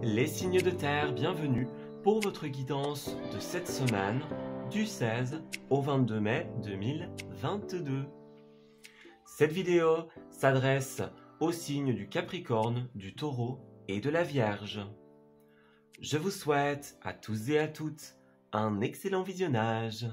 Les signes de terre, bienvenue pour votre guidance de cette semaine du 16 au 22 mai 2022. Cette vidéo s'adresse aux signes du Capricorne, du Taureau et de la Vierge. Je vous souhaite à tous et à toutes un excellent visionnage.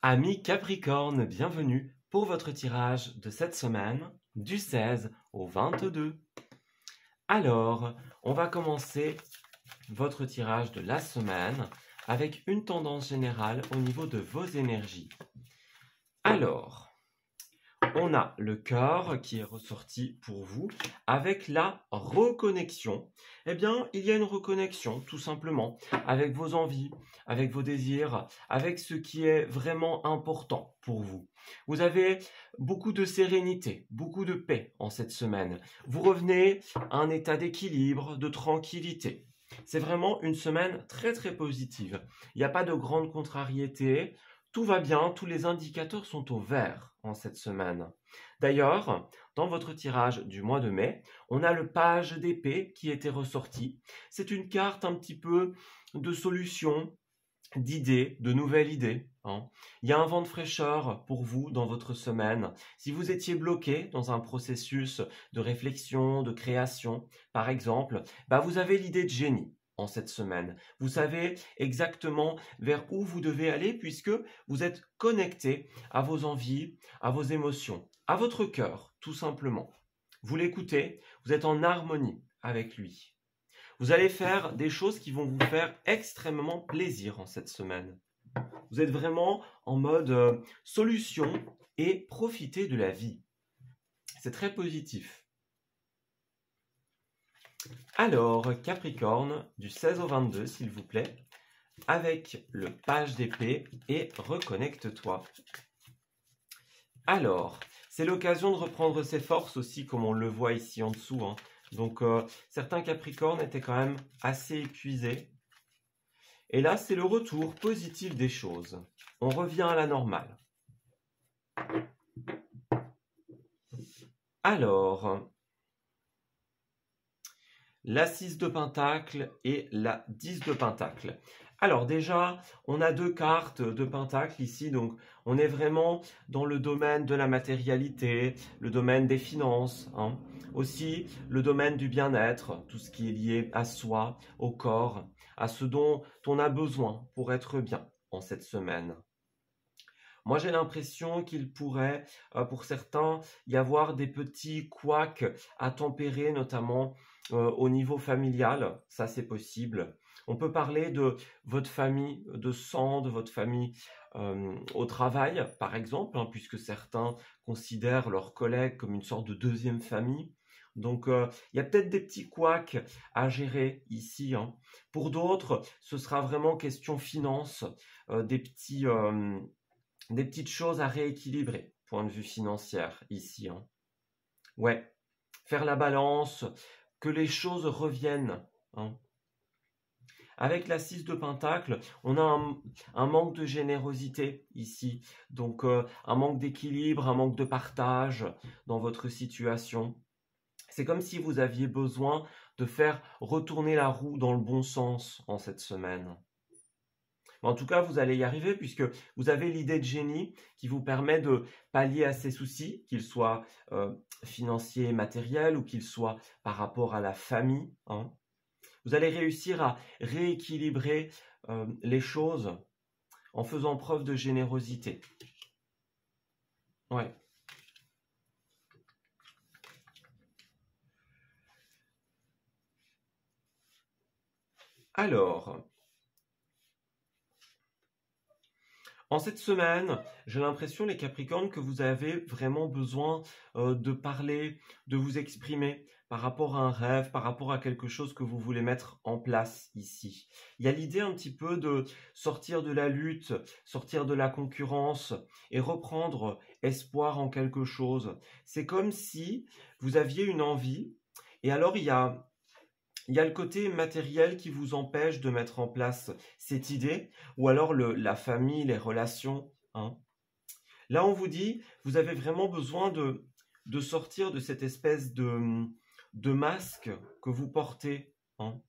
Amis Capricorne, bienvenue pour votre tirage de cette semaine du 16 au 22. Alors, on va commencer votre tirage de la semaine avec une tendance générale au niveau de vos énergies. Alors, on a le cœur qui est ressorti pour vous avec la reconnexion. Eh bien, il y a une reconnexion tout simplement avec vos envies, avec vos désirs, avec ce qui est vraiment important pour vous. Vous avez beaucoup de sérénité, beaucoup de paix en cette semaine. Vous revenez à un état d'équilibre, de tranquillité. C'est vraiment une semaine très très positive. Il n'y a pas de grande contrariété. Tout va bien, tous les indicateurs sont au vert en cette semaine. D'ailleurs, dans votre tirage du mois de mai, on a le page d'épée qui était ressorti. C'est une carte un petit peu de solution, d'idées, de nouvelles idées. Il y a un vent de fraîcheur pour vous dans votre semaine. Si vous étiez bloqué dans un processus de réflexion, de création, par exemple, vous avez l'idée de génie en cette semaine. Vous savez exactement vers où vous devez aller puisque vous êtes connecté à vos envies, à vos émotions, à votre cœur, tout simplement. Vous l'écoutez, vous êtes en harmonie avec lui. Vous allez faire des choses qui vont vous faire extrêmement plaisir en cette semaine. Vous êtes vraiment en mode solution et profitez de la vie. C'est très positif. Alors, Capricorne, du 16 au 22, s'il vous plaît, avec le page d'épée et reconnecte-toi. Alors, c'est l'occasion de reprendre ses forces aussi, comme on le voit ici en dessous. Donc, certains Capricornes étaient quand même assez épuisés. Et là, c'est le retour positif des choses. On revient à la normale. Alors, la 6 de Pentacle et la 10 de Pentacle. Alors déjà, on a deux cartes de Pentacle ici, donc on est vraiment dans le domaine de la matérialité, le domaine des finances, aussi le domaine du bien-être, tout ce qui est lié à soi, au corps, à ce dont on a besoin pour être bien en cette semaine. Moi, j'ai l'impression qu'il pourrait, pour certains, y avoir des petits couacs à tempérer, notamment au niveau familial. Ça, c'est possible. On peut parler de votre famille de sang, de votre famille au travail, par exemple, puisque certains considèrent leurs collègues comme une sorte de deuxième famille. Donc, il y a peut-être des petits couacs à gérer ici. Pour d'autres, ce sera vraiment question finance, des petites choses à rééquilibrer, point de vue financier, ici. Ouais, faire la balance, que les choses reviennent. Avec la 6 de Pentacle, on a un manque de générosité ici. Donc, un manque d'équilibre, un manque de partage dans votre situation. C'est comme si vous aviez besoin de faire retourner la roue dans le bon sens en cette semaine. En tout cas, vous allez y arriver puisque vous avez l'idée de génie qui vous permet de pallier à ces soucis, qu'ils soient financiers, matériels ou qu'ils soient par rapport à la famille. Vous allez réussir à rééquilibrer les choses en faisant preuve de générosité. Ouais. Alors, en cette semaine, j'ai l'impression, les Capricornes, que vous avez vraiment besoin de parler, de vous exprimer par rapport à un rêve, par rapport à quelque chose que vous voulez mettre en place ici. Il y a l'idée un petit peu de sortir de la lutte, sortir de la concurrence et reprendre espoir en quelque chose. C'est comme si vous aviez une envie, et alors il y a le côté matériel qui vous empêche de mettre en place cette idée, ou alors la famille, les relations, hein. Là, on vous dit, vous avez vraiment besoin de sortir de cette espèce de masque que vous portez, hein.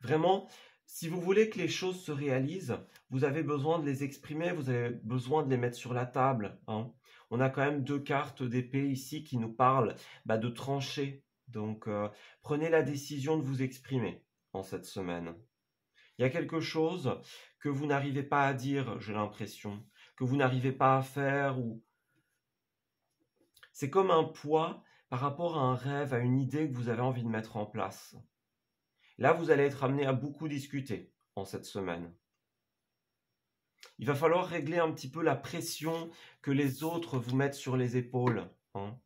Vraiment, si vous voulez que les choses se réalisent, vous avez besoin de les exprimer, vous avez besoin de les mettre sur la table, hein. On a quand même 2 cartes d'épée ici qui nous parlent de trancher. Donc, prenez la décision de vous exprimer en cette semaine. Il y a quelque chose que vous n'arrivez pas à dire, j'ai l'impression, que vous n'arrivez pas à faire, ou c'est comme un poids par rapport à un rêve, à une idée que vous avez envie de mettre en place. Là, vous allez être amené à beaucoup discuter en cette semaine. Il va falloir régler un petit peu la pression que les autres vous mettent sur les épaules, hein.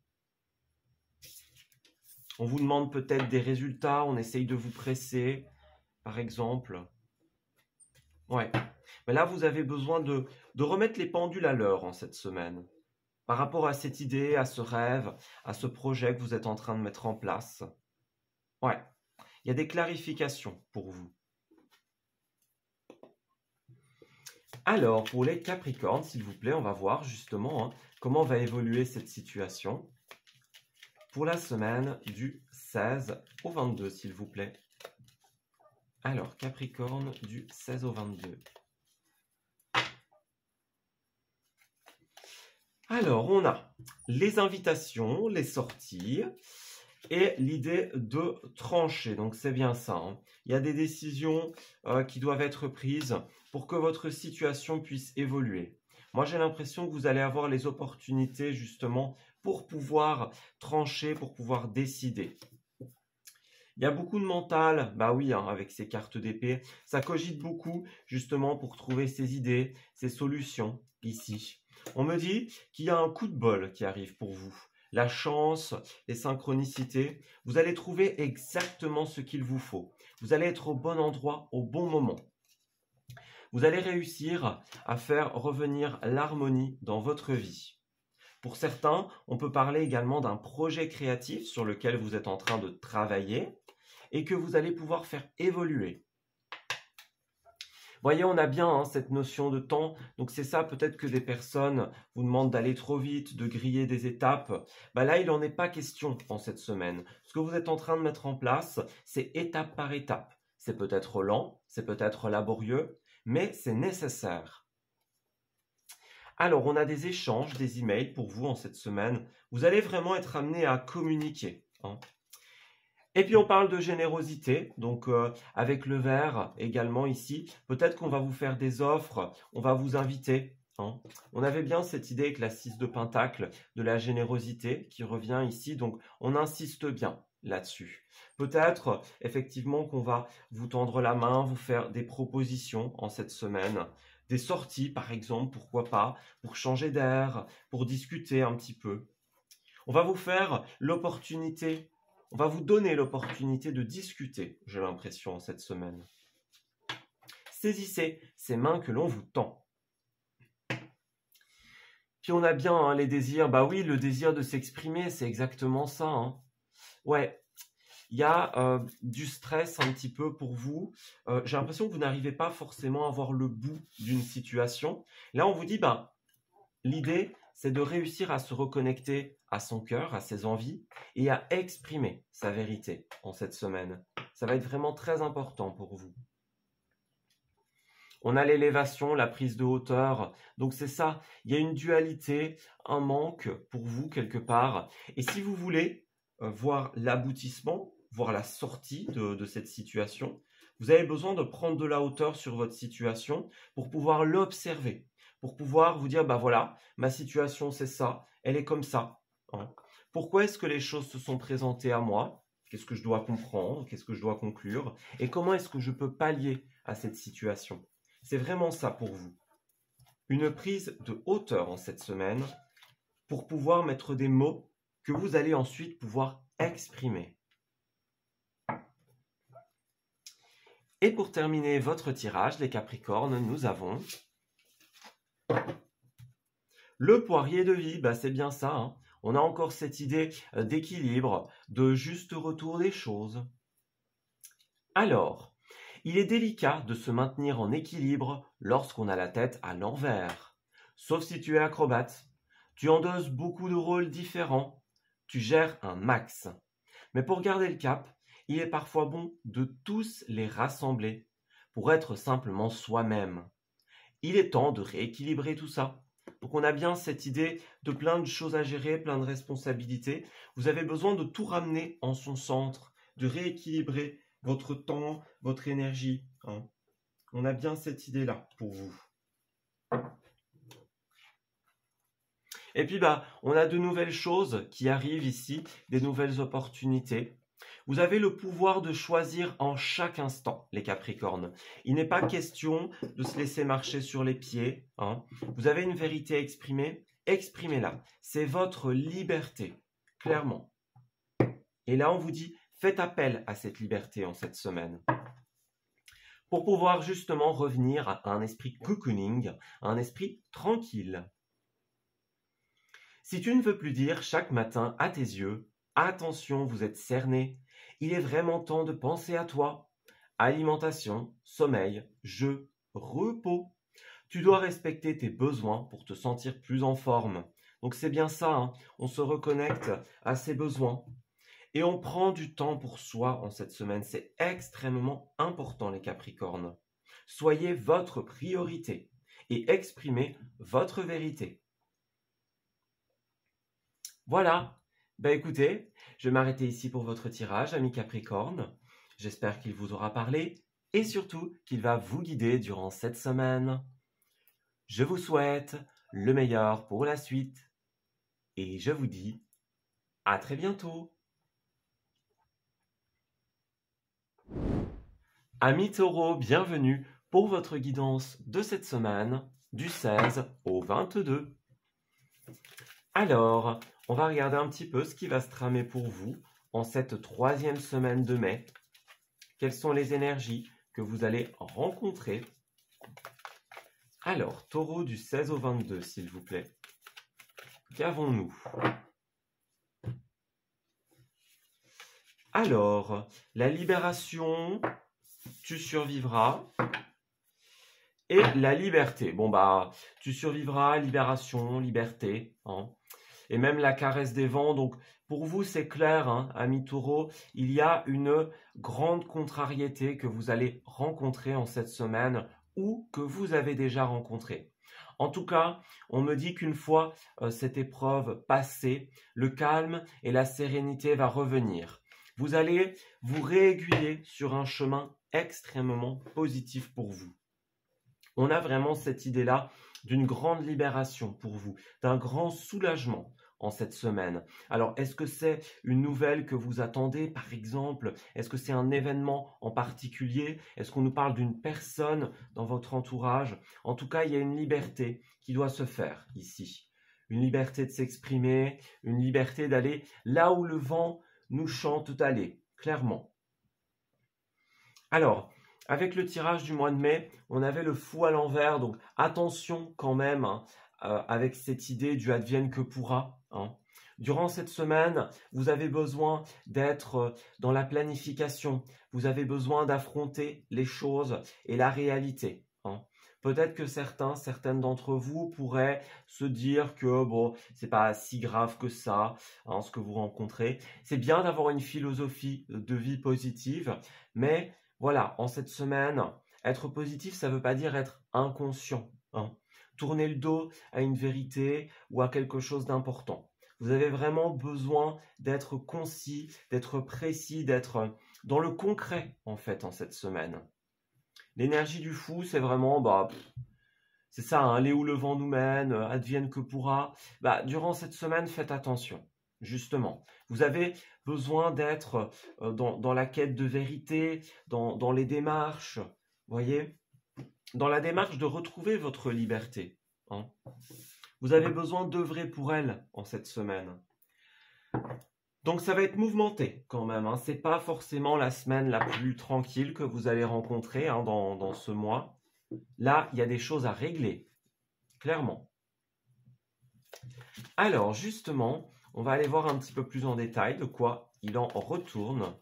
On vous demande peut-être des résultats, on essaye de vous presser, par exemple. Ouais. Mais là, vous avez besoin de remettre les pendules à l'heure en cette semaine. Par rapport à cette idée, à ce rêve, à ce projet que vous êtes en train de mettre en place. Ouais. Il y a des clarifications pour vous. Alors, pour les Capricornes, s'il vous plaît, on va voir justement comment va évoluer cette situation. Pour la semaine du 16 au 22, s'il vous plaît. Alors, Capricorne, du 16 au 22. Alors, on a les invitations, les sorties et l'idée de trancher. Donc, c'est bien ça, hein. Il y a des décisions qui doivent être prises pour que votre situation puisse évoluer. Moi, j'ai l'impression que vous allez avoir les opportunités justement pour pouvoir trancher, pour pouvoir décider. Il y a beaucoup de mental, bah oui, hein, avec ces cartes d'épée. Ça cogite beaucoup justement pour trouver ces idées, ces solutions ici. On me dit qu'il y a un coup de bol qui arrive pour vous. La chance, les synchronicités, vous allez trouver exactement ce qu'il vous faut. Vous allez être au bon endroit, au bon moment. Vous allez réussir à faire revenir l'harmonie dans votre vie. Pour certains, on peut parler également d'un projet créatif sur lequel vous êtes en train de travailler et que vous allez pouvoir faire évoluer. Voyez, on a bien cette notion de temps. Donc c'est ça, peut-être que des personnes vous demandent d'aller trop vite, de griller des étapes. Là, il n'en est pas question en cette semaine. Ce que vous êtes en train de mettre en place, c'est étape par étape. C'est peut-être lent, c'est peut-être laborieux, mais c'est nécessaire. Alors, on a des échanges, des emails pour vous en cette semaine. Vous allez vraiment être amené à communiquer, hein. Et puis, on parle de générosité. Donc, avec le vert également ici, peut-être qu'on va vous faire des offres, on va vous inviter, hein. On avait bien cette idée avec la 6 de Pentacle, de la générosité qui revient ici. Donc, on insiste bien là-dessus. Peut-être, effectivement, qu'on va vous tendre la main, vous faire des propositions en cette semaine. Des sorties, par exemple, pourquoi pas, pour changer d'air, pour discuter un petit peu. On va vous faire l'opportunité, on va vous donner l'opportunité de discuter, j'ai l'impression, cette semaine. Saisissez ces mains que l'on vous tend. Puis on a bien les désirs, bah oui, le désir de s'exprimer, c'est exactement ça, hein. Ouais, il y a du stress un petit peu pour vous. J'ai l'impression que vous n'arrivez pas forcément à voir le bout d'une situation. Là, on vous dit, l'idée, c'est de réussir à se reconnecter à son cœur, à ses envies, et à exprimer sa vérité en cette semaine. Ça va être vraiment très important pour vous. On a l'élévation, la prise de hauteur. Donc c'est ça, il y a une dualité, un manque pour vous quelque part. Et si vous voulez voir l'aboutissement, voir la sortie de cette situation, vous avez besoin de prendre de la hauteur sur votre situation pour pouvoir l'observer, pour pouvoir vous dire, voilà, ma situation c'est ça, elle est comme ça, hein. Pourquoi est-ce que les choses se sont présentées à moi? Qu'est-ce que je dois comprendre? Qu'est-ce que je dois conclure? Et comment est-ce que je peux pallier à cette situation? C'est vraiment ça pour vous. Une prise de hauteur en cette semaine pour pouvoir mettre des mots que vous allez ensuite pouvoir exprimer. Et pour terminer votre tirage, les Capricornes, nous avons Le poirier de vie, bah, c'est bien ça, hein. On a encore cette idée d'équilibre, de juste retour des choses. Alors, il est délicat de se maintenir en équilibre lorsqu'on a la tête à l'envers. Sauf si tu es acrobate. Tu endosses beaucoup de rôles différents. Tu gères un max. Mais pour garder le cap, il est parfois bon de tous les rassembler pour être simplement soi-même. Il est temps de rééquilibrer tout ça. Donc on a bien cette idée de plein de choses à gérer, plein de responsabilités. Vous avez besoin de tout ramener en son centre, de rééquilibrer votre temps, votre énergie, hein. On a bien cette idée-là pour vous. Et puis, on a de nouvelles choses qui arrivent ici, des nouvelles opportunités. Vous avez le pouvoir de choisir en chaque instant, les Capricornes. Il n'est pas question de se laisser marcher sur les pieds, hein. Vous avez une vérité à exprimer, exprimez-la. C'est votre liberté, clairement. Et là, on vous dit, faites appel à cette liberté en cette semaine. Pour pouvoir justement revenir à un esprit cocooning, à un esprit tranquille. Si tu ne veux plus dire chaque matin à tes yeux, attention, vous êtes cerné, il est vraiment temps de penser à toi. Alimentation, sommeil, jeu, repos. Tu dois respecter tes besoins pour te sentir plus en forme. Donc c'est bien ça, hein. On se reconnecte à ses besoins. Et on prend du temps pour soi en cette semaine. C'est extrêmement important, les Capricornes. Soyez votre priorité et exprimez votre vérité. Voilà. Écoutez, je vais m'arrêter ici pour votre tirage, amis Capricorne. J'espère qu'il vous aura parlé et surtout qu'il va vous guider durant cette semaine. Je vous souhaite le meilleur pour la suite et je vous dis à très bientôt. Amis Taureaux, bienvenue pour votre guidance de cette semaine du 16 au 22. Alors, on va regarder un petit peu ce qui va se tramer pour vous en cette troisième semaine de mai. Quelles sont les énergies que vous allez rencontrer? Alors, Taureau du 16 au 22, s'il vous plaît. Qu'avons-nous? Alors, la libération, tu survivras. Et la liberté. Tu survivras, libération, liberté, hein. Et même la caresse des vents. Donc, pour vous, c'est clair, hein, amis Taureau, il y a une grande contrariété que vous allez rencontrer en cette semaine ou que vous avez déjà rencontré. En tout cas, on me dit qu'une fois cette épreuve passée, le calme et la sérénité va revenir. Vous allez vous réaiguiller sur un chemin extrêmement positif pour vous. On a vraiment cette idée-là d'une grande libération pour vous, d'un grand soulagement en cette semaine. Alors, est-ce que c'est une nouvelle que vous attendez, par exemple? Est-ce que c'est un événement en particulier? Est-ce qu'on nous parle d'une personne dans votre entourage? En tout cas, il y a une liberté qui doit se faire ici. Une liberté de s'exprimer, une liberté d'aller là où le vent nous chante d'aller, clairement. Alors, avec le tirage du mois de mai, on avait le fou à l'envers, donc attention quand même, hein, avec cette idée du advienne que pourra, hein. Durant cette semaine, vous avez besoin d'être dans la planification, vous avez besoin d'affronter les choses et la réalité, hein. Peut-être que certaines d'entre vous pourraient se dire que c'est pas si grave que ça, hein, ce que vous rencontrez. C'est bien d'avoir une philosophie de vie positive, mais voilà, en cette semaine, être positif, ça ne veut pas dire être inconscient, hein. Tourner le dos à une vérité ou à quelque chose d'important. Vous avez vraiment besoin d'être concis, d'être précis, d'être dans le concret, en fait, en cette semaine. L'énergie du fou, c'est vraiment, c'est ça, hein, aller où le vent nous mène, advienne que pourra. Durant cette semaine, faites attention. Justement, vous avez besoin d'être dans la quête de vérité, dans les démarches, voyez, dans la démarche de retrouver votre liberté, hein. Vous avez besoin d'œuvrer pour elle en cette semaine. Donc ça va être mouvementé quand même, hein. C'est pas forcément la semaine la plus tranquille que vous allez rencontrer, hein, dans ce mois. Là, il y a des choses à régler, clairement. Alors, justement, on va aller voir un petit peu plus en détail de quoi il en retourne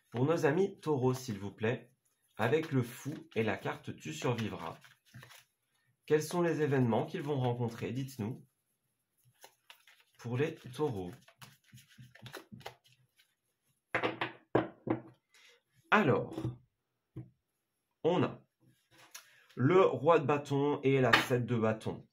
pour nos amis taureaux, s'il vous plaît, avec le fou et la carte Tu survivras. Quels sont les événements qu'ils vont rencontrer? Dites-nous. Pour les taureaux. Alors, on a le roi de bâton et la 7 de bâton.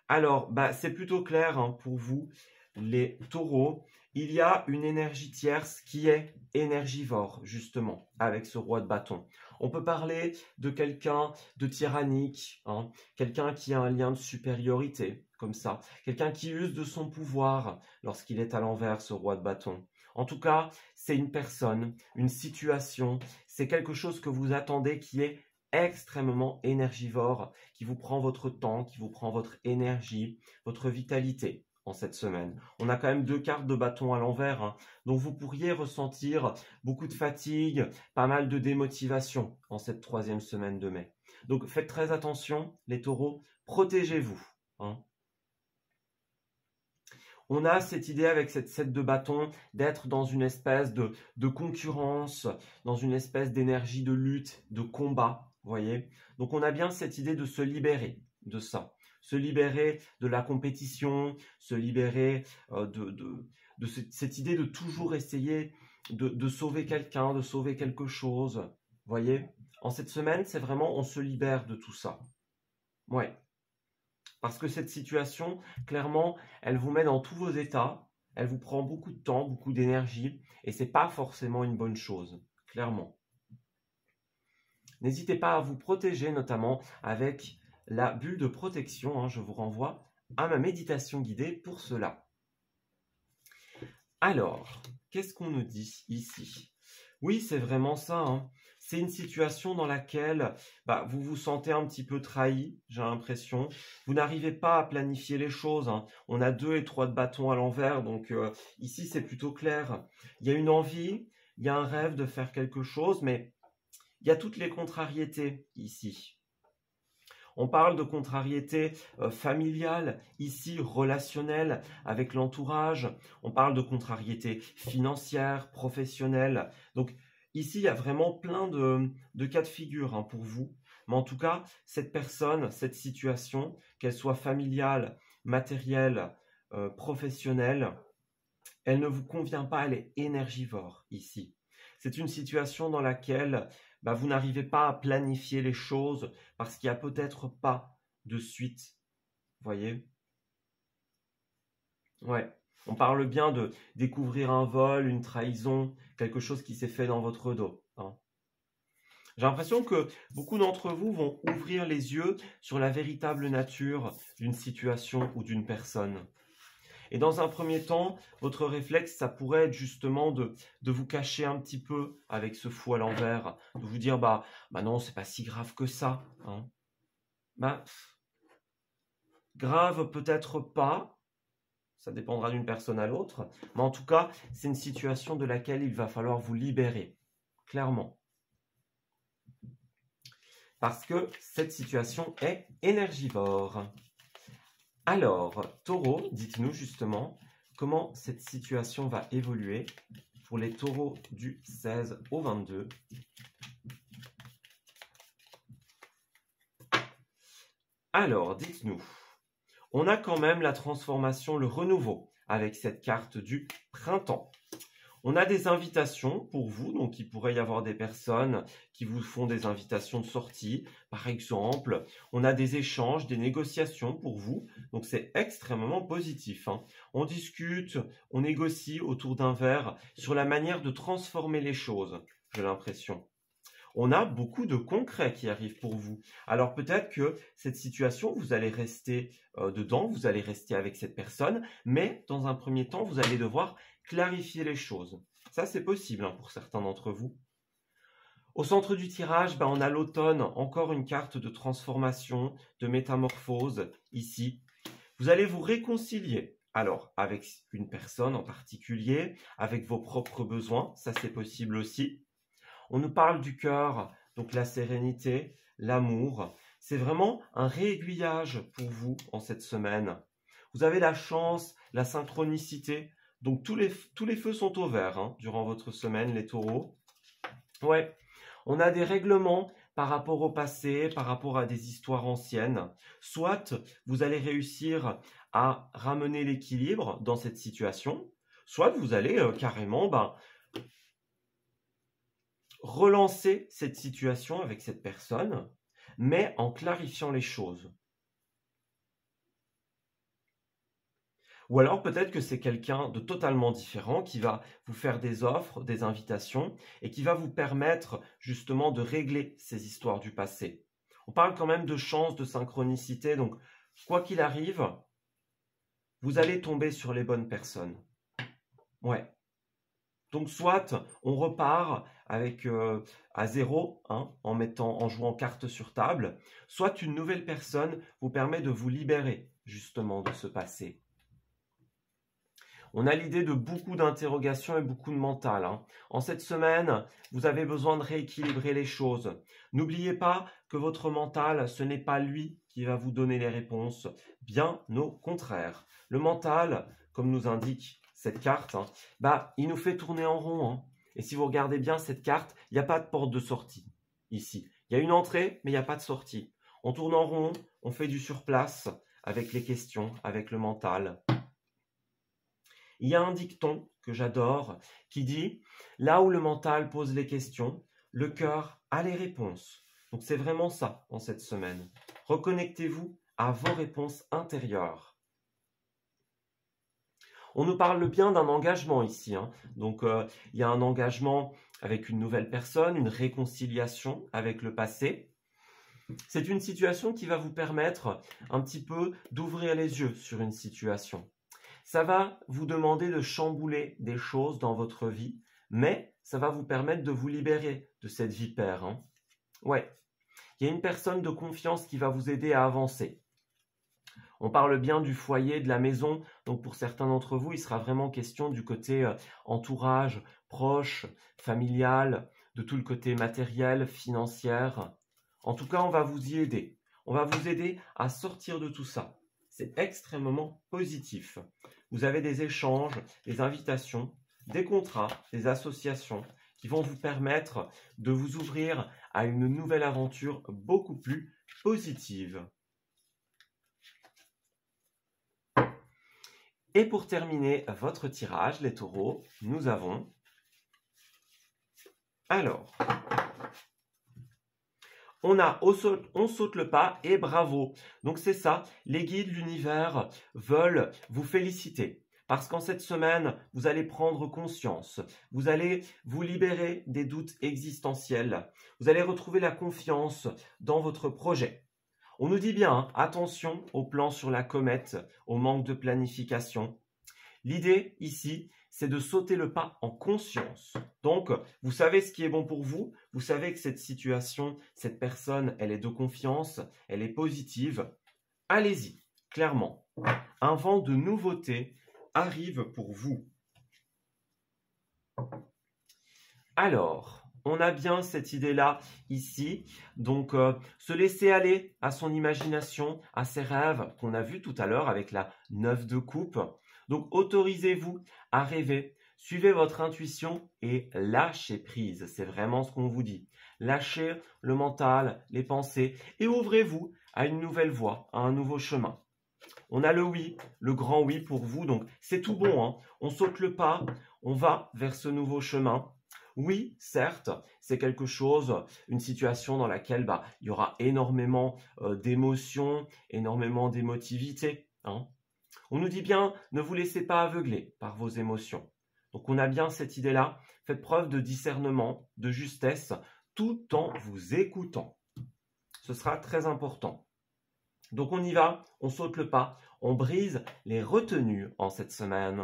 Alors, c'est plutôt clair hein, pour vous, les taureaux. Il y a une énergie tierce qui est énergivore, justement, avec ce roi de bâton. On peut parler de quelqu'un de tyrannique, hein, quelqu'un qui a un lien de supériorité, comme ça. Quelqu'un qui use de son pouvoir lorsqu'il est à l'envers, ce roi de bâton. En tout cas, c'est une personne, une situation, c'est quelque chose que vous attendez qui est extrêmement énergivore, qui vous prend votre temps, qui vous prend votre énergie, votre vitalité en cette semaine. On a quand même 2 cartes de bâton à l'envers, hein, donc vous pourriez ressentir beaucoup de fatigue, pas mal de démotivation en cette 3e semaine de mai. Donc faites très attention, les taureaux, protégez-vous. Hein. On a cette idée avec cette 7 de bâton d'être dans une espèce de concurrence, dans une espèce d'énergie de lutte, de combat, vous voyez. Donc on a bien cette idée de se libérer de ça, se libérer de la compétition, se libérer de cette idée de toujours essayer de sauver quelqu'un, de sauver quelque chose, vous voyez. En cette semaine, c'est vraiment on se libère de tout ça. Ouais. Parce que cette situation, clairement, elle vous met dans tous vos états, elle vous prend beaucoup de temps, beaucoup d'énergie, et c'est pas forcément une bonne chose, clairement. N'hésitez pas à vous protéger, notamment avec la bulle de protection. Hein, je vous renvoie à ma méditation guidée pour cela. Alors, qu'est-ce qu'on nous dit ici? Oui, c'est vraiment ça. Hein. C'est une situation dans laquelle vous vous sentez un petit peu trahi, j'ai l'impression. Vous n'arrivez pas à planifier les choses. Hein. On a 2 et 3 de bâton à l'envers, donc ici c'est plutôt clair. Il y a une envie, il y a un rêve de faire quelque chose, mais il y a toutes les contrariétés ici. On parle de contrariété familiale, ici relationnelle avec l'entourage. On parle de contrariété financière, professionnelle. Donc ici, il y a vraiment plein de cas de figure hein, pour vous. Mais en tout cas, cette personne, cette situation, qu'elle soit familiale, matérielle, professionnelle, elle ne vous convient pas, elle est énergivore ici. C'est une situation dans laquelle vous n'arrivez pas à planifier les choses parce qu'il n'y a peut-être pas de suite. Vous voyez? Ouais. On parle bien de découvrir un vol, une trahison, quelque chose qui s'est fait dans votre dos. Hein. J'ai l'impression que beaucoup d'entre vous vont ouvrir les yeux sur la véritable nature d'une situation ou d'une personne. Et dans un premier temps, votre réflexe, ça pourrait être justement de vous cacher un petit peu avec ce fou à l'envers, de vous dire non, c'est pas si grave que ça. Hein. Grave peut-être pas, ça dépendra d'une personne à l'autre, mais en tout cas, c'est une situation de laquelle il va falloir vous libérer, clairement. Parce que cette situation est énergivore. Alors, taureau, dites-nous justement comment cette situation va évoluer pour les taureaux du 16 au 22. Alors, dites-nous, on a quand même la transformation, le renouveau avec cette carte du printemps. On a des invitations pour vous, donc il pourrait y avoir des personnes qui vous font des invitations de sortie, par exemple. On a des échanges, des négociations pour vous, donc c'est extrêmement positif. Hein. On discute, on négocie autour d'un verre sur la manière de transformer les choses, j'ai l'impression. On a beaucoup de concret qui arrive pour vous. Alors peut-être que cette situation, vous allez rester dedans, vous allez rester avec cette personne, mais dans un premier temps, vous allez devoir clarifier les choses. Ça, c'est possible hein, pour certains d'entre vous. Au centre du tirage, on a l'automne, encore une carte de transformation, de métamorphose ici. Vous allez vous réconcilier. Alors, avec une personne en particulier, avec vos propres besoins, ça c'est possible aussi. On nous parle du cœur, donc la sérénité, l'amour. C'est vraiment un réaiguillage pour vous en cette semaine. Vous avez la chance, la synchronicité. Donc tous les feux sont au vert hein, durant votre semaine, les taureaux. Ouais, on a des règlements par rapport au passé, par rapport à des histoires anciennes. Soit vous allez réussir à ramener l'équilibre dans cette situation, soit vous allez carrément relancer cette situation avec cette personne, mais en clarifiant les choses. Ou alors peut-être que c'est quelqu'un de totalement différent qui va vous faire des offres, des invitations et qui va vous permettre justement de régler ces histoires du passé. On parle quand même de chance, de synchronicité, donc quoi qu'il arrive, vous allez tomber sur les bonnes personnes. Ouais. Donc soit on repart avec à zéro hein, en jouant carte sur table, soit une nouvelle personne vous permet de vous libérer justement de ce passé. On a l'idée de beaucoup d'interrogations et beaucoup de mental. Hein. En cette semaine, vous avez besoin de rééquilibrer les choses. N'oubliez pas que votre mental, ce n'est pas lui qui va vous donner les réponses, bien au contraire. Le mental, comme nous indique cette carte, hein, il nous fait tourner en rond. Hein. Et si vous regardez bien cette carte, il n'y a pas de porte de sortie ici. Il y a une entrée, mais il n'y a pas de sortie. On tourne en rond, on fait du surplace avec les questions, avec le mental. Il y a un dicton que j'adore qui dit « Là où le mental pose les questions, le cœur a les réponses ». Donc c'est vraiment ça en cette semaine. Reconnectez-vous à vos réponses intérieures. On nous parle bien d'un engagement ici. Hein. Donc il y a un engagement avec une nouvelle personne, une réconciliation avec le passé. C'est une situation qui va vous permettre un petit peu d'ouvrir les yeux sur une situation. Ça va vous demander de chambouler des choses dans votre vie, mais ça va vous permettre de vous libérer de cette vipère. Hein. Ouais, il y a une personne de confiance qui va vous aider à avancer. On parle bien du foyer, de la maison, donc pour certains d'entre vous, il sera vraiment question du côté entourage, proche, familial, de tout le côté matériel, financier. En tout cas, on va vous y aider. On va vous aider à sortir de tout ça. C'est extrêmement positif. Vous avez des échanges, des invitations, des contrats, des associations qui vont vous permettre de vous ouvrir à une nouvelle aventure beaucoup plus positive. Et pour terminer votre tirage, les taureaux, nous avons... Alors, on saute le pas et bravo. Donc c'est ça, les guides, l'univers veulent vous féliciter. Parce qu'en cette semaine, vous allez prendre conscience. Vous allez vous libérer des doutes existentiels. Vous allez retrouver la confiance dans votre projet. On nous dit bien, hein, attention aux plans sur la comète, au manque de planification. L'idée ici, c'est de sauter le pas en conscience. Donc, vous savez ce qui est bon pour vous, vous savez que cette situation, cette personne, elle est de confiance, elle est positive. Allez-y, clairement. Un vent de nouveauté arrive pour vous. Alors, on a bien cette idée-là ici. Donc, se laisser aller à son imagination, à ses rêves qu'on a vus tout à l'heure avec la 9 de coupe. Donc, autorisez-vous à rêver. Suivez votre intuition et lâchez prise. C'est vraiment ce qu'on vous dit. Lâchez le mental, les pensées et ouvrez-vous à une nouvelle voie, à un nouveau chemin. On a le oui, le grand oui pour vous. Donc, c'est tout bon. Hein. On saute le pas, on va vers ce nouveau chemin. Oui, certes, c'est quelque chose, une situation dans laquelle il y aura énormément d'émotions, énormément d'émotivité. Hein. On nous dit bien, ne vous laissez pas aveugler par vos émotions. Donc on a bien cette idée-là, faites preuve de discernement, de justesse, tout en vous écoutant. Ce sera très important. Donc on y va, on saute le pas, on brise les retenues en cette semaine.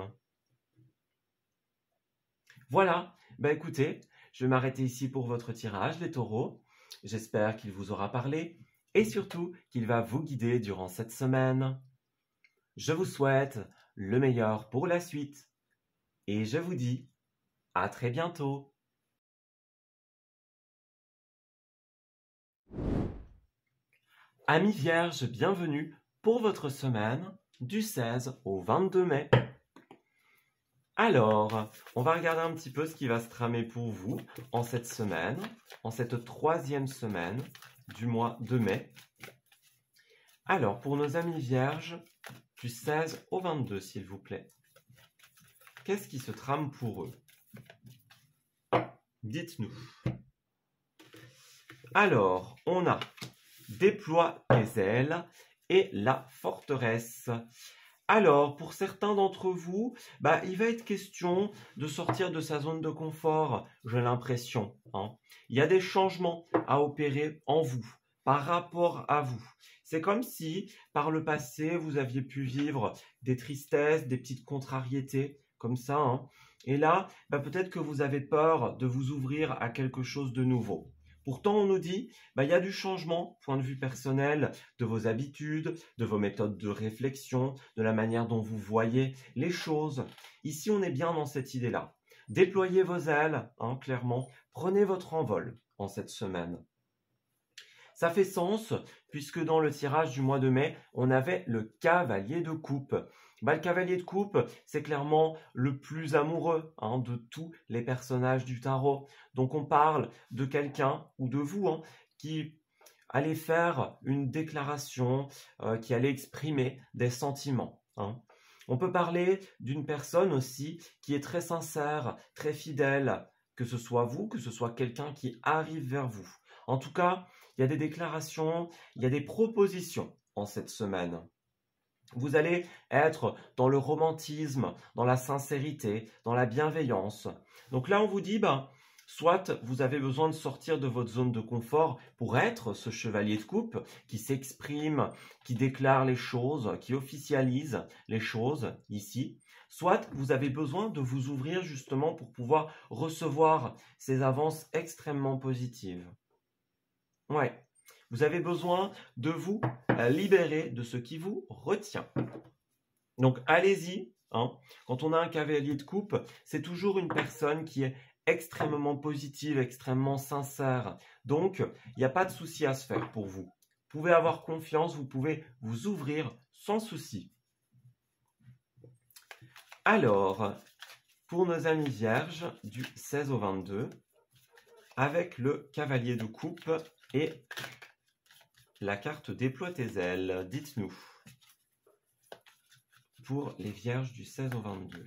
Voilà, écoutez, je vais m'arrêter ici pour votre tirage, les taureaux. J'espère qu'il vous aura parlé et surtout qu'il va vous guider durant cette semaine. Je vous souhaite le meilleur pour la suite et je vous dis à très bientôt. Amis vierges, bienvenue pour votre semaine. du 16 au 22 mai. Alors, on va regarder un petit peu ce qui va se tramer pour vous en cette semaine, en cette troisième semaine du mois de mai. Alors, pour nos amis vierges, du 16 au 22, s'il vous plaît. Qu'est-ce qui se trame pour eux? Dites-nous. Alors, on a déploie tes ailes et la forteresse. Alors, pour certains d'entre vous, il va être question de sortir de sa zone de confort, j'ai l'impression. Il y a des changements à opérer en vous, par rapport à vous. C'est comme si, par le passé, vous aviez pu vivre des tristesses, des petites contrariétés, comme ça. Et là, peut-être que vous avez peur de vous ouvrir à quelque chose de nouveau. Pourtant, on nous dit, il y a du changement, point de vue personnel, de vos habitudes, de vos méthodes de réflexion, de la manière dont vous voyez les choses. Ici, on est bien dans cette idée-là. Déployez vos ailes, clairement. Prenez votre envol en cette semaine. Ça fait sens, puisque dans le tirage du mois de mai, on avait le cavalier de coupe. Le cavalier de coupe, c'est clairement le plus amoureux de tous les personnages du tarot. Donc on parle de quelqu'un ou de vous qui allait faire une déclaration, qui allait exprimer des sentiments. On peut parler d'une personne aussi qui est très sincère, très fidèle, que ce soit vous, que ce soit quelqu'un qui arrive vers vous. En tout cas, il y a des déclarations, il y a des propositions en cette semaine. Vous allez être dans le romantisme, dans la sincérité, dans la bienveillance. Donc là, on vous dit, soit vous avez besoin de sortir de votre zone de confort pour être ce chevalier de coupe qui s'exprime, qui déclare les choses, qui officialise les choses ici. Soit vous avez besoin de vous ouvrir justement pour pouvoir recevoir ces avances extrêmement positives. Ouais. Vous avez besoin de vous libérer de ce qui vous retient. Donc, allez-y. Quand on a un cavalier de coupe, c'est toujours une personne qui est extrêmement positive, extrêmement sincère. Donc, il n'y a pas de souci à se faire pour vous. Vous pouvez avoir confiance, vous pouvez vous ouvrir sans souci. Alors, pour nos amis vierges, du 16 au 22, avec le cavalier de coupe et la carte déploie tes ailes, dites-nous, pour les vierges du 16 au 22.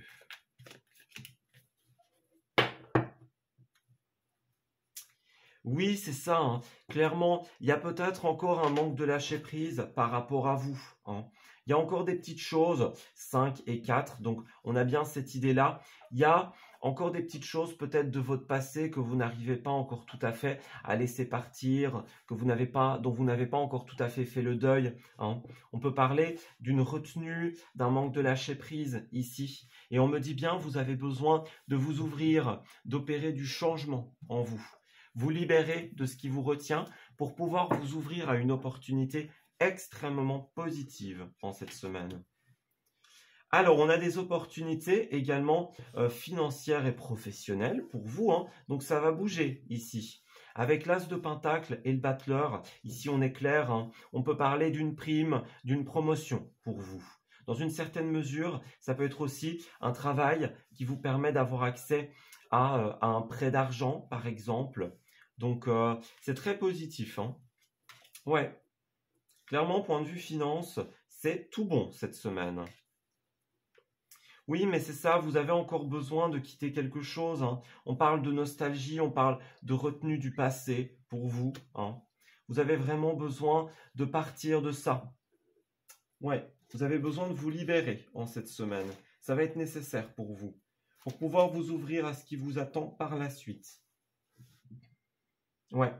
Oui, c'est ça. Clairement, il y a peut-être encore un manque de lâcher prise par rapport à vous. Il y a encore des petites choses, 5 et 4, donc on a bien cette idée-là. Il y a encore des petites choses peut-être de votre passé que vous n'arrivez pas encore tout à fait à laisser partir, dont vous n'avez pas encore tout à fait fait le deuil. On peut parler d'une retenue, d'un manque de lâcher prise ici. Et on me dit bien, vous avez besoin de vous ouvrir, d'opérer du changement en vous. Vous libérer de ce qui vous retient pour pouvoir vous ouvrir à une opportunité extrêmement positive en cette semaine. Alors, on a des opportunités également financières et professionnelles pour vous. Donc, ça va bouger ici. Avec l'As de Pentacle et le Battleur, ici on est clair, on peut parler d'une prime, d'une promotion pour vous. Dans une certaine mesure, ça peut être aussi un travail qui vous permet d'avoir accès à un prêt d'argent, par exemple. Donc, c'est très positif. Ouais, clairement, point de vue finance, c'est tout bon cette semaine. Oui, mais c'est ça, vous avez encore besoin de quitter quelque chose. On parle de nostalgie, on parle de retenue du passé pour vous. Vous avez vraiment besoin de partir de ça. Ouais, vous avez besoin de vous libérer en cette semaine. Ça va être nécessaire pour vous, pour pouvoir vous ouvrir à ce qui vous attend par la suite. Ouais.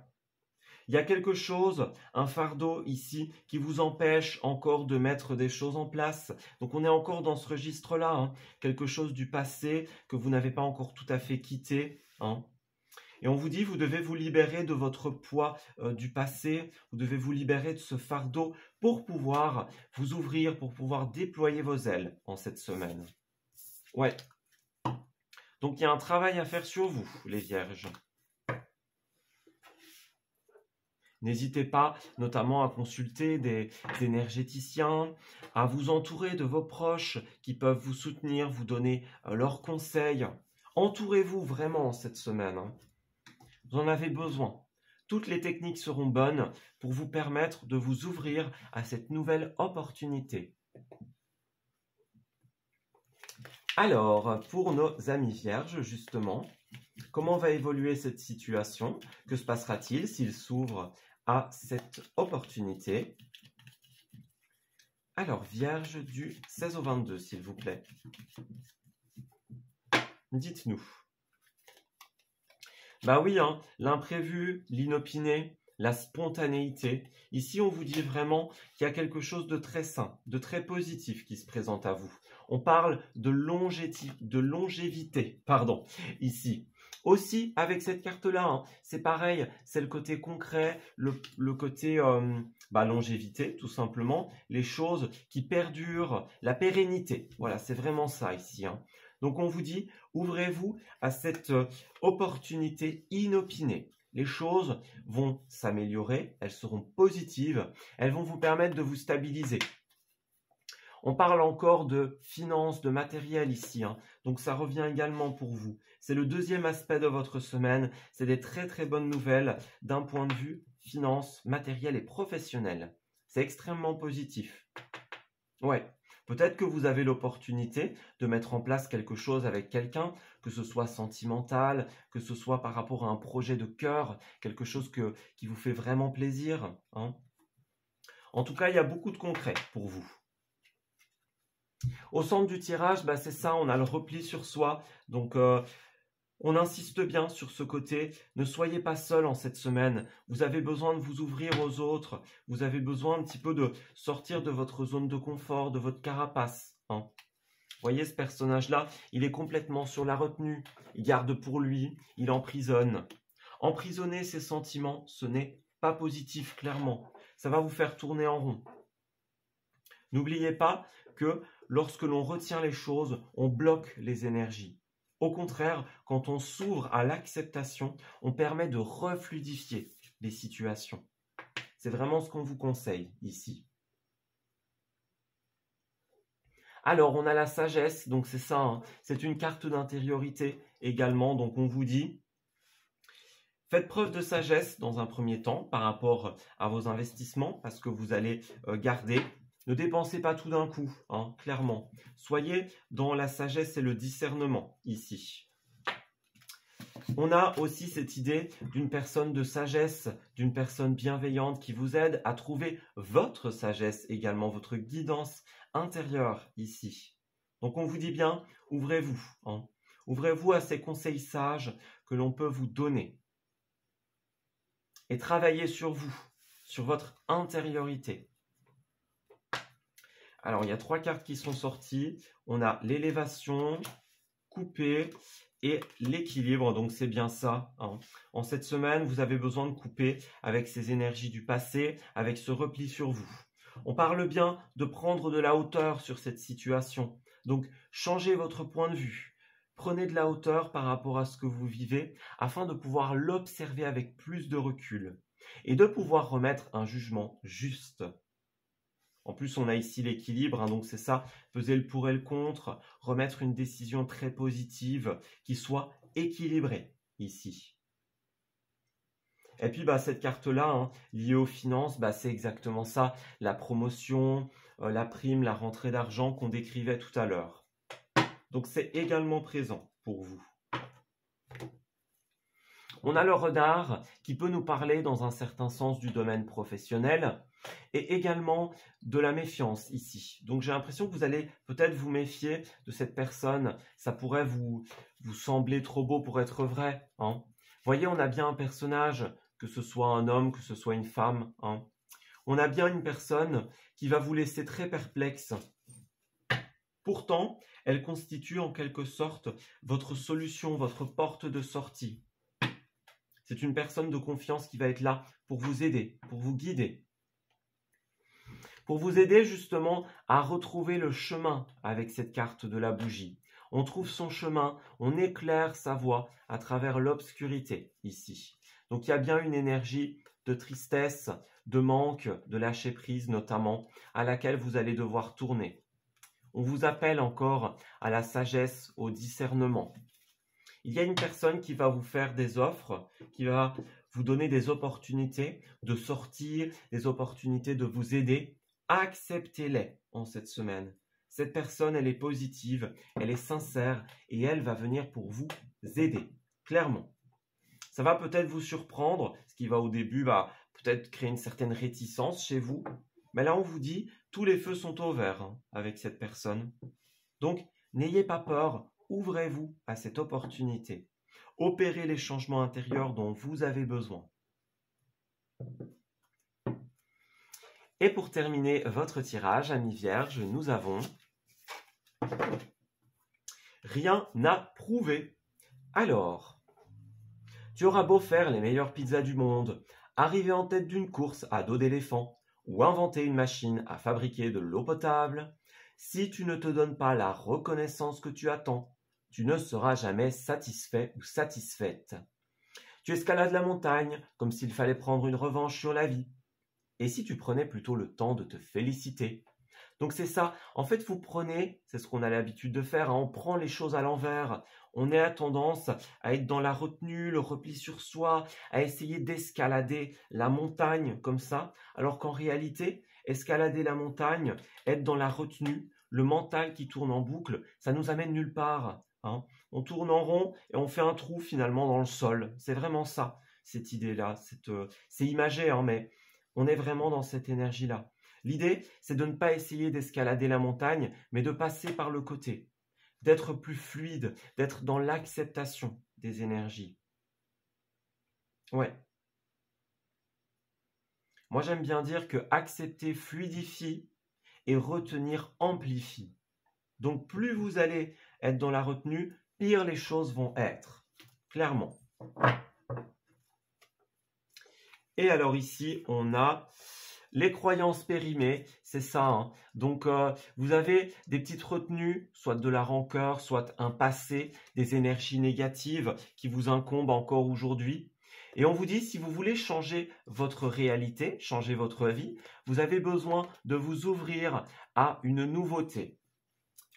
Il y a quelque chose, un fardeau ici, qui vous empêche encore de mettre des choses en place. Donc on est encore dans ce registre-là, quelque chose du passé que vous n'avez pas encore tout à fait quitté. Et on vous dit, vous devez vous libérer de votre poids du passé, vous devez vous libérer de ce fardeau pour pouvoir vous ouvrir, pour pouvoir déployer vos ailes en cette semaine. Ouais. Donc il y a un travail à faire sur vous, les vierges. N'hésitez pas notamment à consulter des énergéticiens, à vous entourer de vos proches qui peuvent vous soutenir, vous donner leurs conseils. Entourez-vous vraiment cette semaine, hein. Vous en avez besoin. Toutes les techniques seront bonnes pour vous permettre de vous ouvrir à cette nouvelle opportunité. Alors, pour nos amis vierges, justement, comment va évoluer cette situation? Que se passera-t-il s'ils s'ouvrent à cette opportunité? Alors, vierge du 16 au 22, s'il vous plaît. Dites-nous. Bah oui, hein, l'imprévu, l'inopiné, la spontanéité. Ici, on vous dit vraiment qu'il y a quelque chose de très sain, de très positif qui se présente à vous. On parle de longévité, ici. Aussi, avec cette carte-là, hein, c'est pareil, c'est le côté concret, le côté longévité, tout simplement, les choses qui perdurent, la pérennité. Voilà, c'est vraiment ça ici, hein. Donc, on vous dit, ouvrez-vous à cette opportunité inopinée. Les choses vont s'améliorer, elles seront positives, elles vont vous permettre de vous stabiliser. On parle encore de finances, de matériel ici, hein. Donc ça revient également pour vous. C'est le deuxième aspect de votre semaine. C'est des très très bonnes nouvelles d'un point de vue finances, matériel et professionnel. C'est extrêmement positif. Ouais. Peut-être que vous avez l'opportunité de mettre en place quelque chose avec quelqu'un, que ce soit sentimental, que ce soit par rapport à un projet de cœur, quelque chose qui vous fait vraiment plaisir, hein. En tout cas, il y a beaucoup de concret pour vous. Au centre du tirage, c'est ça, on a le repli sur soi. Donc, on insiste bien sur ce côté. Ne soyez pas seul en cette semaine. Vous avez besoin de vous ouvrir aux autres. Vous avez besoin un petit peu de sortir de votre zone de confort, de votre carapace, hein. Vous voyez, ce personnage-là, il est complètement sur la retenue. Il garde pour lui, il emprisonne. Emprisonner ses sentiments, ce n'est pas positif, clairement. Ça va vous faire tourner en rond. N'oubliez pas que lorsque l'on retient les choses, on bloque les énergies. Au contraire, quand on s'ouvre à l'acceptation, on permet de refluidifier les situations. C'est vraiment ce qu'on vous conseille ici. Alors, on a la sagesse, donc c'est ça, hein, c'est une carte d'intériorité également, donc on vous dit, faites preuve de sagesse dans un premier temps par rapport à vos investissements, parce que vous allez garder. Ne dépensez pas tout d'un coup, hein, clairement. Soyez dans la sagesse et le discernement ici. On a aussi cette idée d'une personne de sagesse, d'une personne bienveillante qui vous aide à trouver votre sagesse également, votre guidance intérieure ici. Donc on vous dit bien, ouvrez-vous, hein. Ouvrez-vous à ces conseils sages que l'on peut vous donner. Et travaillez sur vous, sur votre intériorité. Alors, il y a 3 cartes qui sont sorties. On a l'élévation, couper et l'équilibre. Donc, c'est bien ça, hein. En cette semaine, vous avez besoin de couper avec ces énergies du passé, avec ce repli sur vous. On parle bien de prendre de la hauteur sur cette situation. Donc, changez votre point de vue. Prenez de la hauteur par rapport à ce que vous vivez afin de pouvoir l'observer avec plus de recul et de pouvoir remettre un jugement juste. En plus, on a ici l'équilibre, hein, donc c'est ça, peser le pour et le contre, remettre une décision très positive qui soit équilibrée ici. Et puis, cette carte-là, hein, liée aux finances, c'est exactement ça, la promotion, la prime, la rentrée d'argent qu'on décrivait tout à l'heure. Donc, c'est également présent pour vous. On a le renard qui peut nous parler dans un certain sens du domaine professionnel et également de la méfiance ici. Donc j'ai l'impression que vous allez peut-être vous méfier de cette personne. Ça pourrait vous sembler trop beau pour être vrai, hein. Voyez, on a bien un personnage, que ce soit un homme, que ce soit une femme, hein. On a bien une personne qui va vous laisser très perplexe. Pourtant, elle constitue en quelque sorte votre solution, votre porte de sortie. C'est une personne de confiance qui va être là pour vous aider, pour vous guider. Pour vous aider justement à retrouver le chemin avec cette carte de la bougie. On trouve son chemin, on éclaire sa voie à travers l'obscurité ici. Donc il y a bien une énergie de tristesse, de manque, de lâcher prise notamment, à laquelle vous allez devoir tourner. On vous appelle encore à la sagesse, au discernement. Il y a une personne qui va vous faire des offres, qui va vous donner des opportunités de sortir, des opportunités de vous aider. Acceptez-les en cette semaine. Cette personne, elle est positive, elle est sincère et elle va venir pour vous aider, clairement. Ça va peut-être vous surprendre, ce qui va au début peut-être créer une certaine réticence chez vous. Mais là, on vous dit, tous les feux sont au vert avec cette personne. Donc, n'ayez pas peur, ouvrez-vous à cette opportunité. Opérez les changements intérieurs dont vous avez besoin. Et pour terminer votre tirage, amis vierges, nous avons rien à prouver. Alors, tu auras beau faire les meilleures pizzas du monde, arriver en tête d'une course à dos d'éléphant ou inventer une machine à fabriquer de l'eau potable, si tu ne te donnes pas la reconnaissance que tu attends, tu ne seras jamais satisfait ou satisfaite. Tu escalades la montagne comme s'il fallait prendre une revanche sur la vie. Et si tu prenais plutôt le temps de te féliciter? Donc c'est ça, en fait vous prenez, c'est ce qu'on a l'habitude de faire, on prend les choses à l'envers. On a tendance à être dans la retenue, le repli sur soi, à essayer d'escalader la montagne comme ça, alors qu'en réalité, escalader la montagne, être dans la retenue, le mental qui tourne en boucle, ça nous amène nulle part. On tourne en rond et on fait un trou finalement dans le sol. C'est vraiment ça, cette idée-là. C'est imagé, mais on est vraiment dans cette énergie-là. L'idée, c'est de ne pas essayer d'escalader la montagne, mais de passer par le côté, d'être plus fluide, d'être dans l'acceptation des énergies. Ouais. Moi, j'aime bien dire que accepter fluidifie et retenir amplifie. Donc, plus vous allez être dans la retenue, pire les choses vont être, clairement. Et alors ici, on a les croyances périmées, c'est ça. Donc, vous avez des petites retenues, soit de la rancœur, soit un passé, des énergies négatives qui vous incombent encore aujourd'hui. Et on vous dit, si vous voulez changer votre réalité, changer votre vie, vous avez besoin de vous ouvrir à une nouveauté.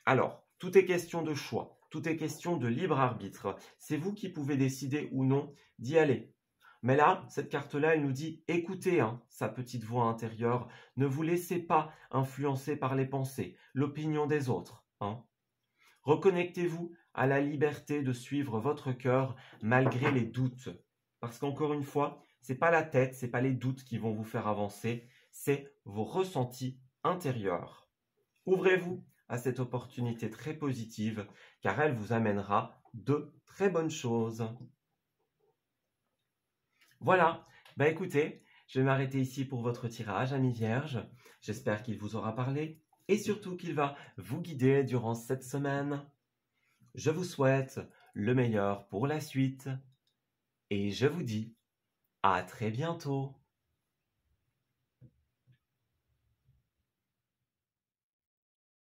Alors, tout est question de choix, tout est question de libre arbitre. C'est vous qui pouvez décider ou non d'y aller. Mais là, cette carte-là, elle nous dit, écoutez sa petite voix intérieure, ne vous laissez pas influencer par les pensées, l'opinion des autres. Reconnectez-vous à la liberté de suivre votre cœur malgré les doutes. Parce qu'encore une fois, ce n'est pas la tête, ce n'est pas les doutes qui vont vous faire avancer, c'est vos ressentis intérieurs. Ouvrez-vous à cette opportunité très positive, car elle vous amènera de très bonnes choses. Voilà, écoutez, je vais m'arrêter ici pour votre tirage, amis vierges. J'espère qu'il vous aura parlé et surtout qu'il va vous guider durant cette semaine. Je vous souhaite le meilleur pour la suite et je vous dis à très bientôt.